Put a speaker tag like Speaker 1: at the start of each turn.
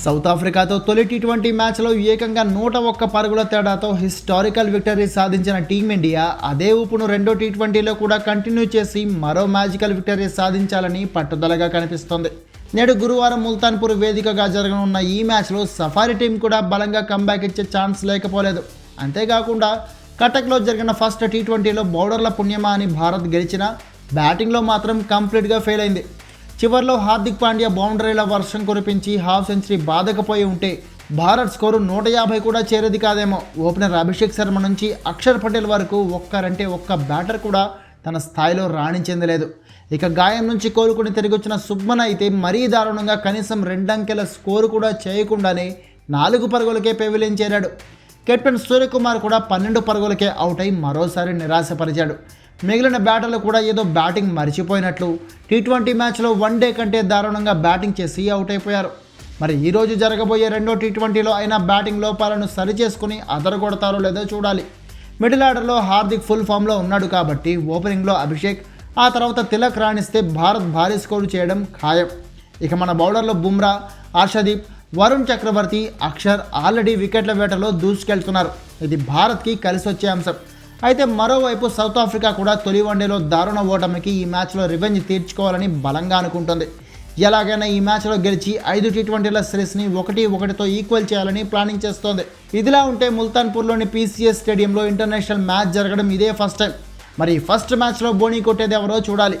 Speaker 1: South ఆఫ్రికాతో తొలి T20 మ్యాచ్లో ఏకంగా 101 పరుగుల తేడాతో హిస్టారికల్ విక్టరీ సాధించిన టీమిండియా అదే ఊపును రెండో టీ20లో కూడా కంటిన్యూ చేసి మరో మ్యాజికల్ విక్టరీ సాధించాలని పట్టుదలగా కనిపిస్తోంది. నేడు గురువారం ముల్తాన్పూర్ వేదికగా జరగనున్న ఈ మ్యాచ్లో సఫారీ టీం కూడా బలంగా కంబ్యాక్ ఇచ్చే ఛాన్స్ లేకపోలేదు. అంతేకాకుండా కటక్లో జరిగిన ఫస్ట్ టీ20లో బౌలర్ల పుణ్యమా అని భారత్ గెలిచినా బ్యాటింగ్లో మాత్రం కంప్లీట్గా ఫెయిల్ అయింది. చివర్లో హార్దిక్ పాండ్యా బౌండరీల వర్షం కురిపించి హాఫ్ సెంచరీ బాదకపోయి ఉంటే భారత్ స్కోరు 150 కూడా చేరేది కాదేమో. ఓపెనర్ అభిషేక్ శర్మ నుంచి అక్షర్ పటేల్ వరకు ఒక్క బ్యాటర్ కూడా తన స్థాయిలో రాణించింది లేదు. ఇక గాయం నుంచి కోలుకుని తిరిగి వచ్చిన సుబ్మన్ అయితే మరీ దారుణంగా కనీసం 2 అంకెల స్కోరు కూడా చేయకుండానే 4 పరుగులకే పెవిలియన్ చేరాడు. కెప్టెన్ సూర్యకుమార్ కూడా 12 పరుగులకే అవుట్ అయి మరోసారి నిరాశపరిచాడు. మిగిలిన బ్యాటర్లు కూడా ఏదో బ్యాటింగ్ మర్చిపోయినట్లు టీ20 మ్యాచ్లో వన్డే కంటే దారుణంగా బ్యాటింగ్ చేసి అవుట్ అయిపోయారు. మరి ఈరోజు జరగబోయే రెండో టీ20లో అయినా బ్యాటింగ్ లోపాలను సరిచేసుకుని అదరగొడతారో లేదో చూడాలి. మిడిల్ ఆర్డర్లో హార్దిక్ ఫుల్ ఫామ్లో ఉన్నాడు కాబట్టి ఓపెనింగ్లో అభిషేక్, ఆ తర్వాత తిలక్ రాణిస్తే భారత్ భారీ స్కోరు చేయడం ఖాయం. ఇక మన బౌలర్లో బుమ్రా, హర్షదీప్, వరుణ్ చక్రవర్తి, అక్షర్ ఆల్రెడీ వికెట్ల వేటలో దూసుకెళ్తున్నారు. ఇది భారత్కి కలిసి వచ్చే అంశం. అయితే మరోవైపు సౌత్ ఆఫ్రికా కూడా తొలి వన్డేలో దారుణ ఓటమికి ఈ మ్యాచ్లో రివెంజ్ తీర్చుకోవాలని బలంగా అనుకుంటుంది. ఎలాగైనా ఈ మ్యాచ్లో గెలిచి 5 టీ20ల సిరీస్ని 1-1తో ఈక్వల్ చేయాలని ప్లానింగ్ చేస్తోంది. ఇదిలా ఉంటే ముల్తాన్పూర్లోని పీసీఎస్ స్టేడియంలో ఇంటర్నేషనల్ మ్యాచ్ జరగడం ఇదే ఫస్ట్ టైం. మరి ఫస్ట్ మ్యాచ్లో బోణీ కొట్టేది ఎవరో చూడాలి.